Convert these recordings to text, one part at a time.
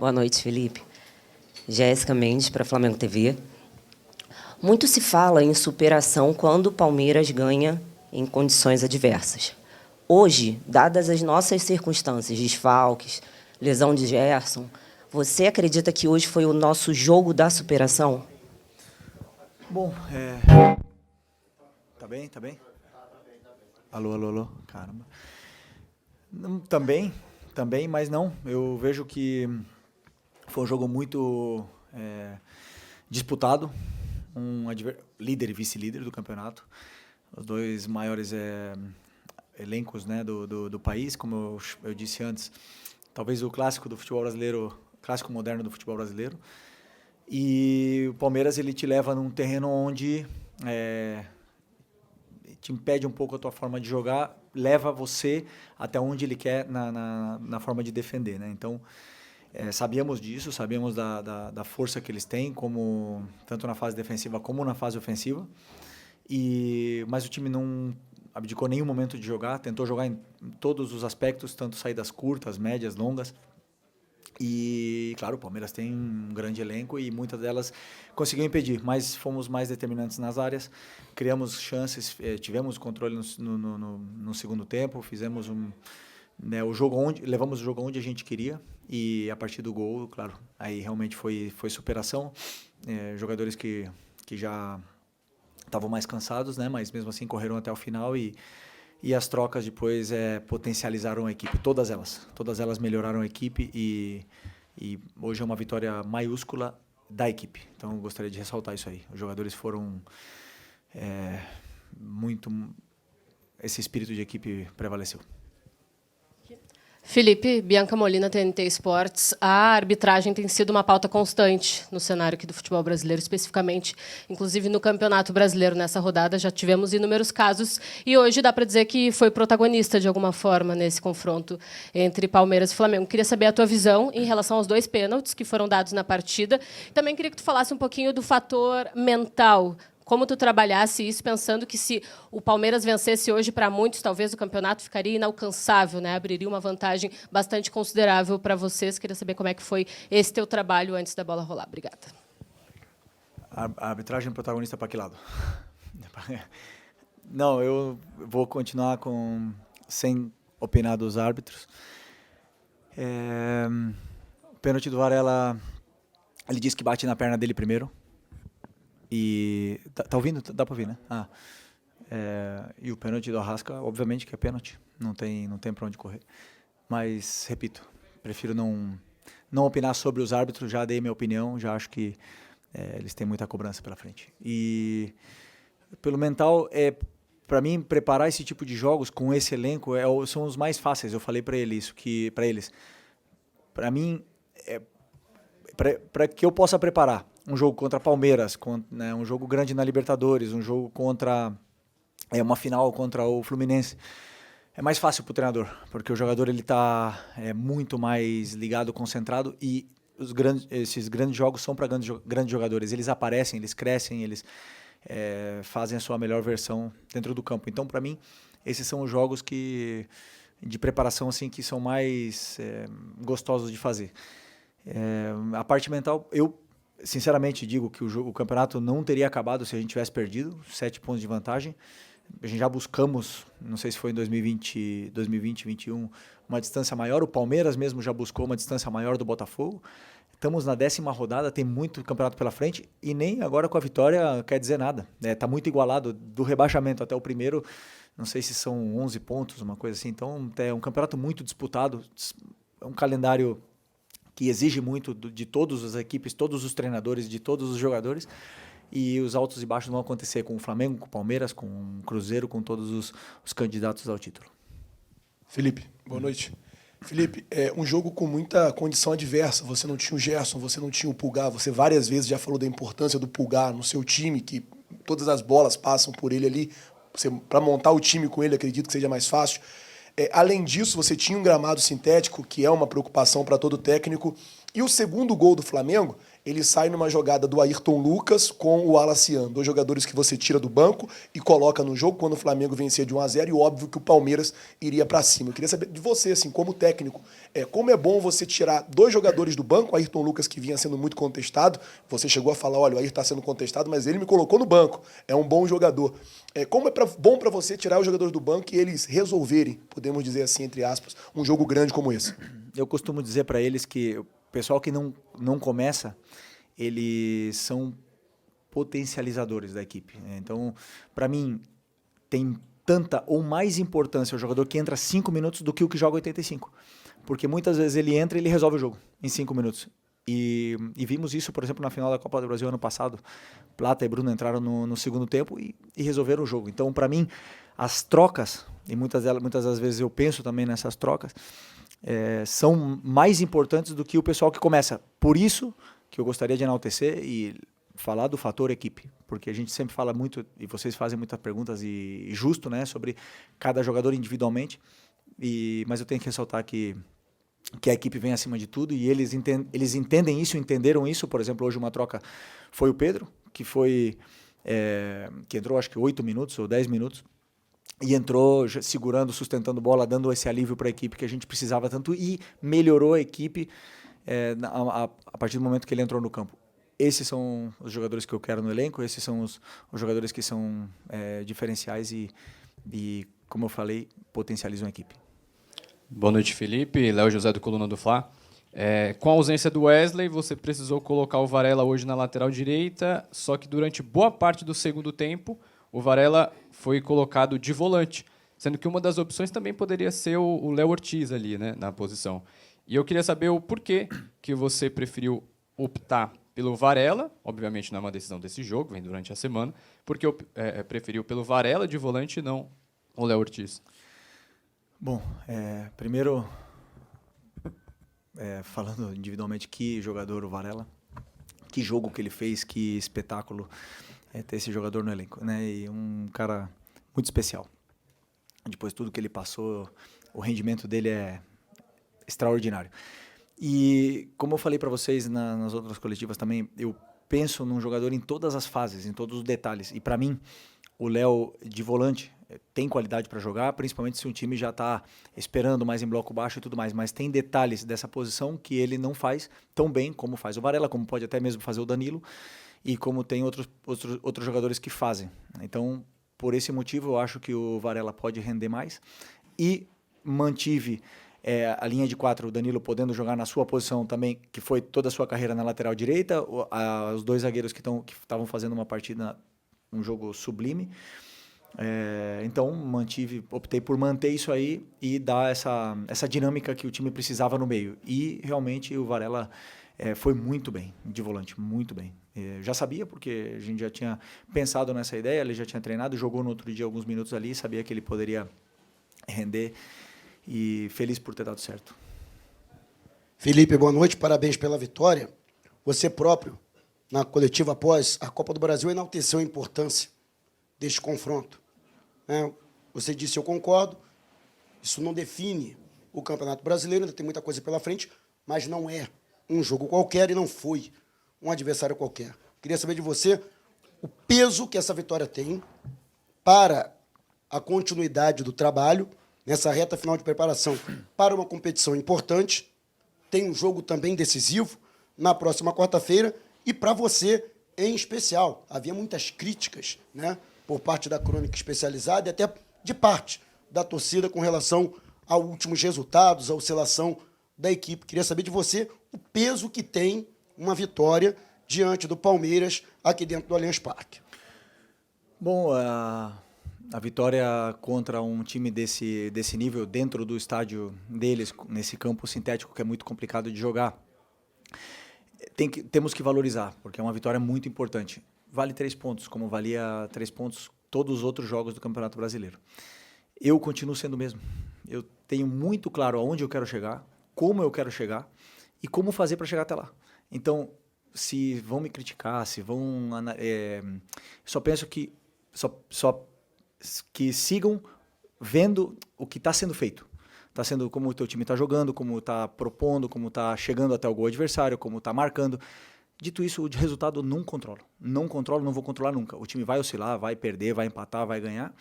Boa noite, Felipe. Jéssica Mendes, para Flamengo TV. Muito se fala em superação quando o Palmeiras ganha em condições adversas. Hoje, dadas as nossas circunstâncias, desfalques, lesão de Gerson, você acredita que hoje foi o nosso jogo da superação? Bom, Tá bem? Tá bem? Alô, alô, alô. Caramba. Também, mas não. Eu vejo que foi um jogo muito disputado. Líder e vice-líder do campeonato. Os dois maiores elencos, né, do país, como eu disse antes. Talvez o clássico do futebol brasileiro, clássico moderno do futebol brasileiro. E o Palmeiras, ele te leva num terreno onde te impede um pouco a tua forma de jogar, leva você até onde ele quer na forma de defender, né? Então, sabíamos disso, sabíamos da força que eles têm, tanto na fase defensiva como na fase ofensiva. Mas o time não abdicou nenhum momento de jogar, tentou jogar em todos os aspectos, tanto saídas curtas, médias, longas. E, claro, o Palmeiras tem um grande elenco e muitas delas conseguiu impedir, mas fomos mais determinantes nas áreas, criamos chances, tivemos controle no segundo tempo, fizemos levamos o jogo onde a gente queria e a partir do gol, claro, aí realmente foi superação, jogadores que já estavam mais cansados, né, mas mesmo assim correram até o final e as trocas depois potencializaram a equipe, todas elas melhoraram a equipe e hoje é uma vitória maiúscula da equipe. Então eu gostaria de ressaltar isso aí. Os jogadores foram esse espírito de equipe prevaleceu. Felipe, Bianca Molina, TNT Esportes. A arbitragem tem sido uma pauta constante no cenário aqui do futebol brasileiro, especificamente, inclusive no Campeonato Brasileiro. Nessa rodada já tivemos inúmeros casos e hoje dá para dizer que foi protagonista de alguma forma nesse confronto entre Palmeiras e Flamengo. Queria saber a tua visão em relação aos 2 pênaltis que foram dados na partida. Também queria que tu falasse um pouquinho do fator mental. Como tu trabalhasse isso, pensando que se o Palmeiras vencesse hoje, para muitos, talvez o campeonato ficaria inalcançável, né? Abriria uma vantagem bastante considerável para vocês. Queria saber como é que foi esse teu trabalho antes da bola rolar. Obrigada. A arbitragem protagonista para que lado? Não, eu vou continuar sem opinar dos árbitros. O pênalti do Varela, ele disse que bate na perna dele primeiro. E tá ouvindo? Dá para ouvir, né? E o pênalti do Arrasca, obviamente que é pênalti, não tem para onde correr. Mas, repito, prefiro não opinar sobre os árbitros, já dei minha opinião, já acho que eles têm muita cobrança pela frente. E pelo mental, para mim, preparar esse tipo de jogos com esse elenco são os mais fáceis. Eu falei para eles, para mim, para que eu possa preparar um jogo contra Palmeiras, um jogo grande na Libertadores, um jogo contra uma final contra o Fluminense, é mais fácil para o treinador, porque o jogador ele está muito mais ligado, concentrado e esses grandes jogos são para grandes jogadores. Eles aparecem, eles crescem, eles fazem a sua melhor versão dentro do campo. Então, para mim, esses são os jogos de preparação assim, que são mais gostosos de fazer. A parte mental, eu sinceramente digo que o campeonato não teria acabado se a gente tivesse perdido, 7 pontos de vantagem. A gente já buscamos, não sei se foi em 2020, 2021, uma distância maior. O Palmeiras mesmo já buscou uma distância maior do Botafogo. Estamos na 10ª rodada, tem muito campeonato pela frente e nem agora com a vitória quer dizer nada. Está muito igualado do rebaixamento até o primeiro, não sei se são 11 pontos, uma coisa assim. Então é um campeonato muito disputado, é um calendário que exige muito de todas as equipes, todos os treinadores, de todos os jogadores. E os altos e baixos vão acontecer com o Flamengo, com o Palmeiras, com o Cruzeiro, com todos os candidatos ao título. Felipe, boa noite. Felipe, um jogo com muita condição adversa. Você não tinha o Gerson, você não tinha o Pulgar. Você várias vezes já falou da importância do Pulgar no seu time, que todas as bolas passam por ele ali. Para montar o time com ele, acredito que seja mais fácil. Além disso, você tinha um gramado sintético, que é uma preocupação para todo técnico. E o segundo gol do Flamengo, ele sai numa jogada do Ayrton Lucas com o Alacian, 2 jogadores que você tira do banco e coloca no jogo quando o Flamengo vencia de 1-0 e óbvio que o Palmeiras iria para cima. Eu queria saber de você, assim, como técnico, como é bom você tirar 2 jogadores do banco, o Ayrton Lucas que vinha sendo muito contestado, você chegou a falar, olha, o Ayrton está sendo contestado, mas ele me colocou no banco, é um bom jogador. Como bom para você tirar os jogadores do banco e eles resolverem, podemos dizer assim, entre aspas, um jogo grande como esse? Eu costumo dizer para eles que o pessoal que não começa, eles são potencializadores da equipe. Então, para mim, tem tanta ou mais importância o jogador que entra 5 minutos do que o que joga 85. Porque muitas vezes ele entra e ele resolve o jogo em 5 minutos. E vimos isso, por exemplo, na final da Copa do Brasil ano passado. Plata e Bruno entraram no segundo tempo e resolveram o jogo. Então, para mim, as trocas, e muitas das vezes eu penso também nessas trocas, são mais importantes do que o pessoal que começa. Por isso que eu gostaria de enaltecer e falar do fator equipe, porque a gente sempre fala muito, e vocês fazem muitas perguntas, e justo, né, sobre cada jogador individualmente, mas eu tenho que ressaltar que a equipe vem acima de tudo, e eles entendem isso, entenderam isso. Por exemplo, hoje uma troca foi o Pedro, que entrou acho que 8 minutos ou 10 minutos, e entrou segurando, sustentando bola, dando esse alívio para a equipe que a gente precisava tanto, e melhorou a equipe a partir do momento que ele entrou no campo. Esses são os jogadores que eu quero no elenco, esses são os jogadores que são diferenciais e, como eu falei, potencializam a equipe. Boa noite, Felipe. Léo José do Coluna do Fla. Com a ausência do Wesley, você precisou colocar o Varela hoje na lateral direita, só que durante boa parte do segundo tempo, o Varela foi colocado de volante, sendo que uma das opções também poderia ser o Léo Ortiz ali, né, na posição. E eu queria saber o porquê que você preferiu optar pelo Varela, obviamente não é uma decisão desse jogo, vem durante a semana, porque preferiu pelo Varela de volante e não o Léo Ortiz. Bom, primeiro, falando individualmente, que jogador o Varela, que jogo que ele fez, que espetáculo ter esse jogador no elenco, né? E um cara muito especial. Depois de tudo que ele passou, o rendimento dele é extraordinário. E como eu falei para vocês nas outras coletivas também, eu penso num jogador em todas as fases, em todos os detalhes. E para mim, o Léo de volante tem qualidade para jogar, principalmente se um time já está esperando mais em bloco baixo e tudo mais. Mas tem detalhes dessa posição que ele não faz tão bem como faz o Varela, como pode até mesmo fazer o Danilo, e como tem outros jogadores que fazem. Então, por esse motivo, eu acho que o Varela pode render mais. E mantive a linha de 4, o Danilo podendo jogar na sua posição também, que foi toda a sua carreira na lateral direita, os 2 zagueiros que estavam fazendo uma partida, um jogo sublime. Então, optei por manter isso aí e dar essa dinâmica que o time precisava no meio. E, realmente, o Varela foi muito bem, de volante, muito bem. Já sabia, porque a gente já tinha pensado nessa ideia, ele já tinha treinado, jogou no outro dia alguns minutos ali, sabia que ele poderia render, e feliz por ter dado certo. Felipe, boa noite, parabéns pela vitória. Você próprio, na coletiva após a Copa do Brasil, enalteceu a importância deste confronto. Você disse, eu concordo, isso não define o Campeonato Brasileiro, ainda tem muita coisa pela frente, mas não é um jogo qualquer e não foi um adversário qualquer. Queria saber de você o peso que essa vitória tem para a continuidade do trabalho nessa reta final de preparação para uma competição importante. Tem um jogo também decisivo na próxima quarta-feira e para você em especial. Havia muitas críticas, né, por parte da crônica especializada e até de parte da torcida com relação aos últimos resultados, a oscilação da equipe. Queria saber de você o peso que tem uma vitória diante do Palmeiras aqui dentro do Allianz Parque. Bom, a vitória contra um time desse nível, dentro do estádio deles, nesse campo sintético que é muito complicado de jogar, temos que valorizar, porque é uma vitória muito importante. Vale 3 pontos, como valia 3 pontos todos os outros jogos do Campeonato Brasileiro. Eu continuo sendo o mesmo. Eu tenho muito claro aonde eu quero chegar, como eu quero chegar e como fazer para chegar até lá. Então, se vão me criticar, se vão... só penso que que sigam vendo o que está sendo feito. Está sendo como o teu time está jogando, como está propondo, como está chegando até o gol adversário, como está marcando. Dito isso, o de resultado eu não controlo. Não controlo, não vou controlar nunca. O time vai oscilar, vai perder, vai empatar, vai ganhar.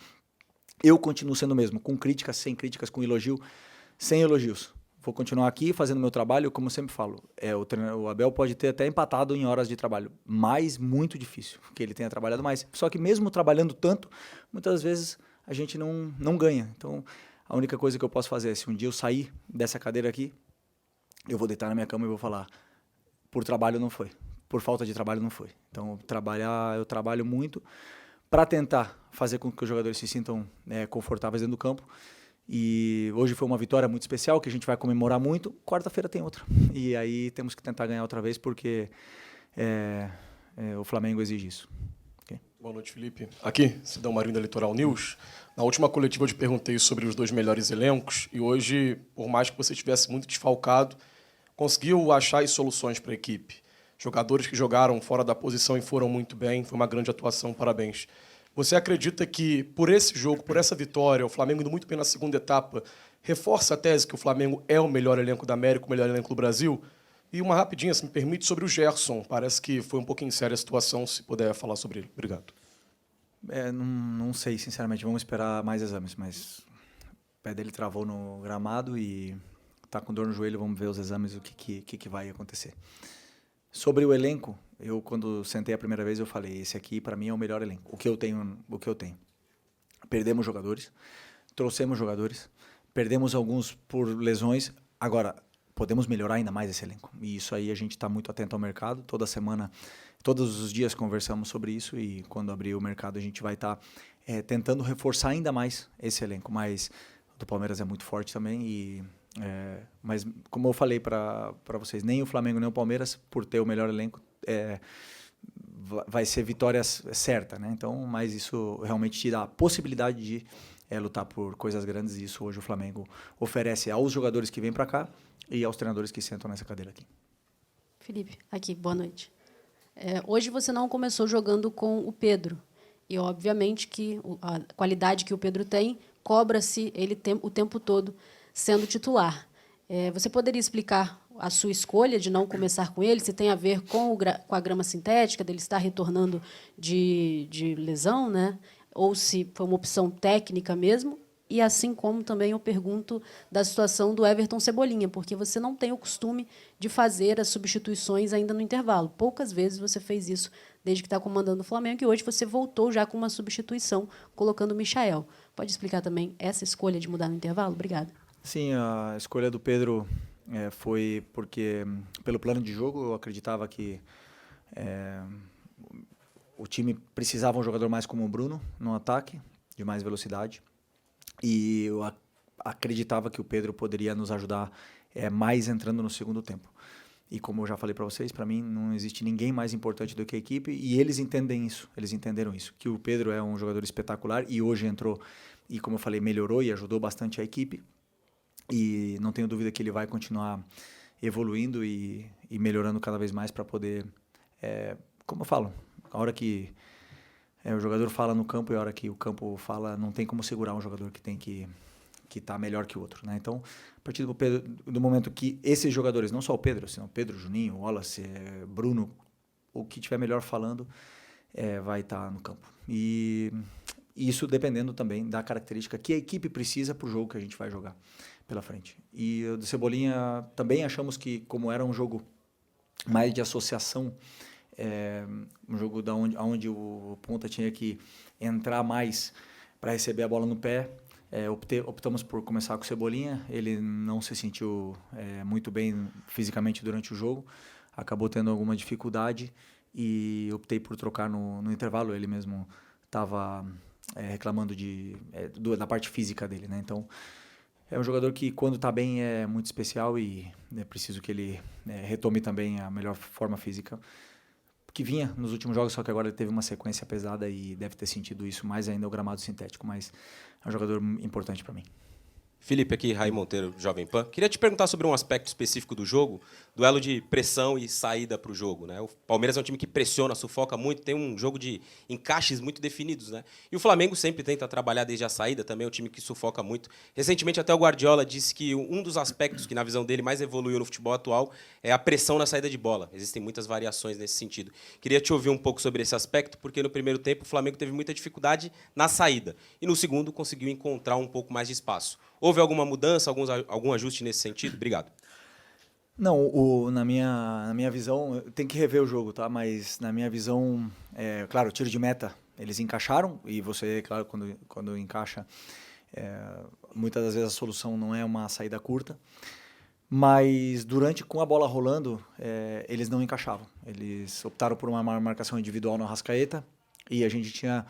Eu continuo sendo o mesmo, com críticas, sem críticas, com elogio, sem elogios. Vou continuar aqui fazendo meu trabalho, como eu sempre falo. O Abel pode ter até empatado em horas de trabalho, mas muito difícil que ele tenha trabalhado mais. Só que mesmo trabalhando tanto, muitas vezes a gente não ganha. Então, a única coisa que eu posso fazer é, se um dia eu sair dessa cadeira aqui, eu vou deitar na minha cama e vou falar, por trabalho não foi, por falta de trabalho não foi. Então, eu trabalho muito para tentar fazer com que os jogadores se sintam confortáveis dentro do campo. E hoje foi uma vitória muito especial, que a gente vai comemorar muito. Quarta-feira tem outra. E aí temos que tentar ganhar outra vez, porque o Flamengo exige isso. Okay? Boa noite, Felipe. Aqui, Sidão Marinho da Litoral News. Na última coletiva eu te perguntei sobre os 2 melhores elencos, e hoje, por mais que você estivesse muito desfalcado, conseguiu achar as soluções para a equipe. Jogadores que jogaram fora da posição e foram muito bem, foi uma grande atuação, parabéns. Você acredita que, por esse jogo, por essa vitória, o Flamengo indo muito bem na segunda etapa, reforça a tese que o Flamengo é o melhor elenco da América, o melhor elenco do Brasil? E uma rapidinha, se me permite, sobre o Gerson. Parece que foi um pouquinho séria a situação, se puder falar sobre ele. Obrigado. Não sei, sinceramente. Vamos esperar mais exames, mas o pé dele travou no gramado e está com dor no joelho. Vamos ver os exames, o que vai acontecer. Sobre o elenco, eu quando sentei a primeira vez eu falei, esse aqui para mim é o melhor elenco, o que eu tenho. Perdemos jogadores, trouxemos jogadores, perdemos alguns por lesões, agora podemos melhorar ainda mais esse elenco. E isso aí a gente está muito atento ao mercado, toda semana, todos os dias conversamos sobre isso e quando abrir o mercado a gente vai estar tentando reforçar ainda mais esse elenco, mas o do Palmeiras é muito forte também mas como eu falei para vocês, nem o Flamengo nem o Palmeiras, por ter o melhor elenco, vai ser vitória certa, né? Então, mas isso realmente te dá a possibilidade de lutar por coisas grandes, e isso hoje o Flamengo oferece aos jogadores que vêm para cá e aos treinadores que sentam nessa cadeira aqui. Felipe, aqui, boa noite. Hoje você não começou jogando com o Pedro, e obviamente que a qualidade que o Pedro tem, cobra-se ele o tempo todo sendo titular. Você poderia explicar a sua escolha de não começar com ele, se tem a ver com a grama sintética, dele estar retornando de lesão, né? Ou se foi uma opção técnica mesmo? E assim como também eu pergunto da situação do Everton Cebolinha, porque você não tem o costume de fazer as substituições ainda no intervalo. Poucas vezes você fez isso desde que está comandando o Flamengo, e hoje você voltou já com uma substituição, colocando o Michael. Pode explicar também essa escolha de mudar no intervalo? Obrigada. Sim, a escolha do Pedro foi porque, pelo plano de jogo, eu acreditava que o time precisava um jogador mais como o Bruno no ataque, de mais velocidade. E eu acreditava que o Pedro poderia nos ajudar mais entrando no segundo tempo. E como eu já falei para vocês, para mim não existe ninguém mais importante do que a equipe, e eles entendem isso, eles entenderam isso, que o Pedro é um jogador espetacular e hoje entrou e, como eu falei, melhorou e ajudou bastante a equipe. E não tenho dúvida que ele vai continuar evoluindo e melhorando cada vez mais para poder, como eu falo, a hora que o jogador fala no campo e a hora que o campo fala, não tem como segurar um jogador que tem que estar melhor que o outro, né? Então, a partir do momento que esses jogadores, não só o Pedro, senão Pedro, Juninho, Wallace, Bruno, o que estiver melhor falando, vai estar no campo. E isso dependendo também da característica que a equipe precisa para o jogo que a gente vai jogar pela frente. E o do Cebolinha também achamos que, como era um jogo mais de associação, um jogo onde o ponta tinha que entrar mais para receber a bola no pé, optamos por começar com o Cebolinha. Ele não se sentiu muito bem fisicamente durante o jogo, acabou tendo alguma dificuldade e optei por trocar no intervalo. Ele mesmo estava reclamando da parte física dele, né? Então, é um jogador que, quando está bem, é muito especial e é preciso que ele retome também a melhor forma física que vinha nos últimos jogos, só que agora ele teve uma sequência pesada e deve ter sentido isso mais ainda o gramado sintético, mas é um jogador importante para mim. Felipe aqui, Raí Monteiro, Jovem Pan. Queria te perguntar sobre um aspecto específico do jogo, duelo de pressão e saída para o jogo, né? O Palmeiras é um time que pressiona, sufoca muito, tem um jogo de encaixes muito definidos, né? E o Flamengo sempre tenta trabalhar desde a saída, também é um time que sufoca muito. Recentemente até o Guardiola disse que um dos aspectos que na visão dele mais evoluiu no futebol atual é a pressão na saída de bola. Existem muitas variações nesse sentido. Queria te ouvir um pouco sobre esse aspecto, porque no primeiro tempo o Flamengo teve muita dificuldade na saída e no segundo conseguiu encontrar um pouco mais de espaço. Houve alguma mudança, algum ajuste nesse sentido? Obrigado. Não, na minha visão, tem que rever o jogo, tá? Mas na minha visão, claro, tiro de meta, eles encaixaram, e você, claro, quando encaixa, muitas das vezes a solução não é uma saída curta, mas com a bola rolando, eles não encaixavam. Eles optaram por uma marcação individual no Arrascaeta, e a gente tinha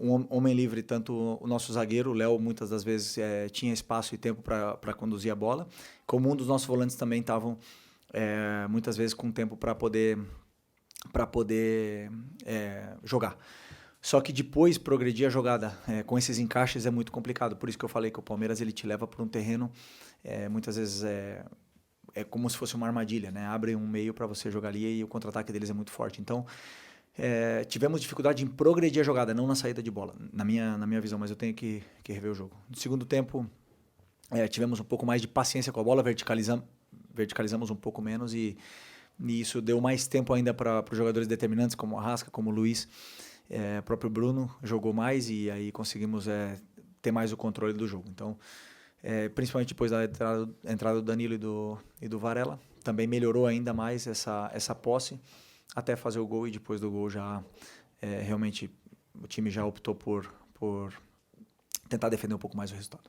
um homem livre, tanto o nosso zagueiro, o Léo, muitas das vezes tinha espaço e tempo para conduzir a bola, como um dos nossos volantes também estavam muitas vezes com tempo para poder jogar. Só que depois progredir a jogada com esses encaixes é muito complicado. Por isso que eu falei que o Palmeiras ele te leva para um terreno, muitas vezes é como se fosse uma armadilha, né? Abre um meio para você jogar ali e o contra-ataque deles é muito forte. Então, tivemos dificuldade em progredir a jogada, não na saída de bola, na minha visão, mas eu tenho que rever o jogo. No segundo tempo, tivemos um pouco mais de paciência com a bola, verticalizamos um pouco menos e isso deu mais tempo ainda para os jogadores determinantes, como o Arrasca, como o Luiz, o próprio Bruno jogou mais e aí conseguimos ter mais o controle do jogo. Então, principalmente depois da entrada do Danilo e do Varela, também melhorou ainda mais essa posse, até fazer o gol, e depois do gol já realmente o time já optou por tentar defender um pouco mais o resultado.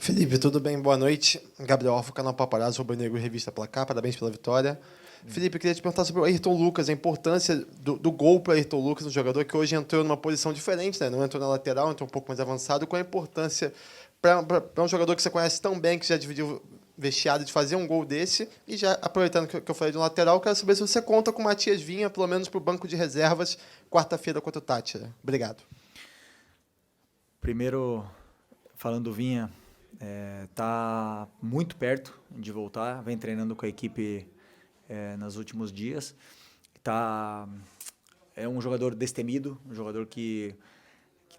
Felipe, tudo bem? Boa noite. Gabriel Alfa, canal Paparazzo, Rubro Negro, Revista Placar. Parabéns pela vitória. Felipe, eu queria te perguntar sobre o Ayrton Lucas, a importância do gol para o Ayrton Lucas, um jogador que hoje entrou numa posição diferente, né? Não entrou na lateral, entrou um pouco mais avançado. Qual a importância para um jogador que você conhece tão bem, que já dividiu vestiário, de fazer um gol desse? E já aproveitando que eu falei de um lateral, quero saber se você conta com o Matias Vinha, pelo menos para o banco de reservas, quarta-feira contra o Tátira. Obrigado. Primeiro, falando do Vinha, tá muito perto de voltar, vem treinando com a equipe nos últimos dias. É um jogador destemido, um jogador que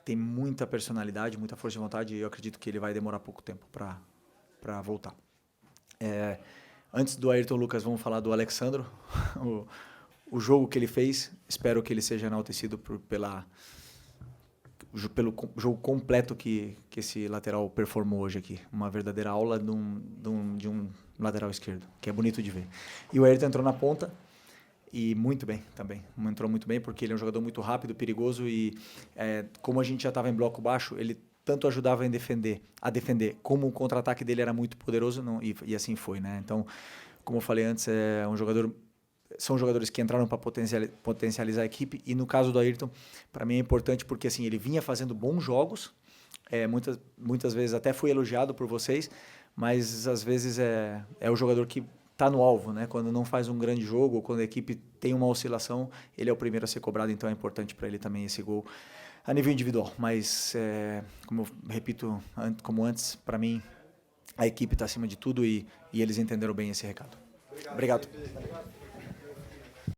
tem muita personalidade, muita força de vontade, e eu acredito que ele vai demorar pouco tempo para voltar. Antes do Ayrton Lucas, vamos falar do Alexandro. O jogo que ele fez, espero que ele seja enaltecido pelo jogo completo que esse lateral performou hoje aqui. Uma verdadeira aula de um lateral esquerdo, que é bonito de ver. E o Ayrton entrou na ponta, e muito bem também. Entrou muito bem, porque ele é um jogador muito rápido, perigoso, e como a gente já estava em bloco baixo, ele tanto ajudava a defender, como o contra-ataque dele era muito poderoso, e assim foi, né? Então, como eu falei antes, são jogadores que entraram para potencializar a equipe, e no caso do Ayrton, para mim é importante porque assim, ele vinha fazendo bons jogos, muitas vezes até foi elogiado por vocês, mas às vezes é o jogador que está no alvo, né? Quando não faz um grande jogo, ou quando a equipe tem uma oscilação, ele é o primeiro a ser cobrado, então é importante para ele também esse gol a nível individual. Mas, como eu repito, como antes, para mim, a equipe está acima de tudo, e eles entenderam bem esse recado. Obrigado.